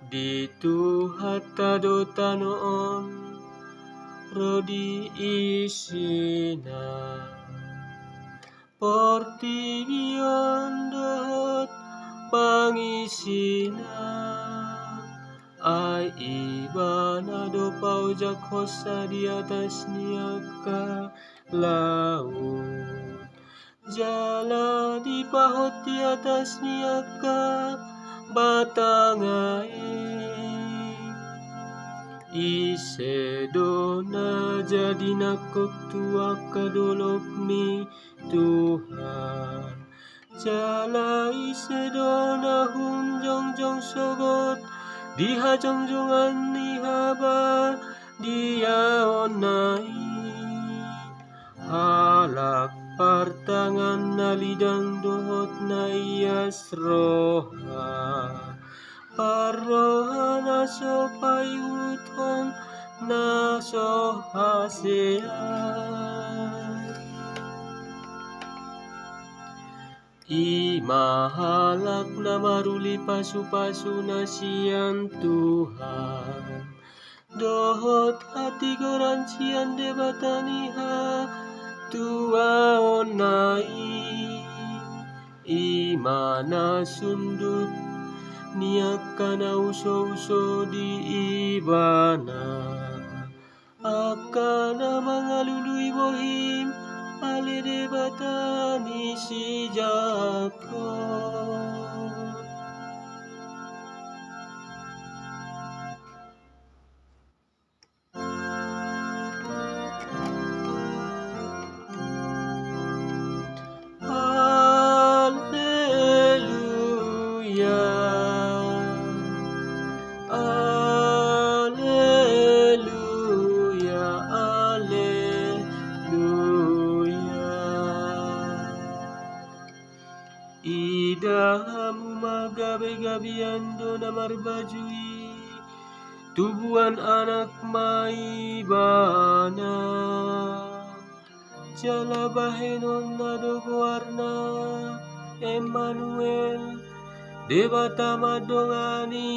Di Tuhatta dota noon Rodi isina Porti biondot pangisina Ai ibana do paujak hosa di atas niaka laut Jala di pahot di atas niaka batangai Isedona jadi nakok tua kadolok ni Tuhan Jala isedona hunjong-jong sogot Diha jongjongan ni haba dia onai Halak partangan na lidang dohot na ias roha Parroha na so payuton na so hasean Imahalak na maruli pasu-pasu na sian Tuhan Dohot hati goran sian debataniha tua onai Imana sundut niakana uso-uso di ibana Akana mangalului bohim ale debatani si Jakob Idahamu magabe-gabian dona marbajui Tubuhan anak maibana Jala bahenon na dogoarna Emmanuel Debata madongani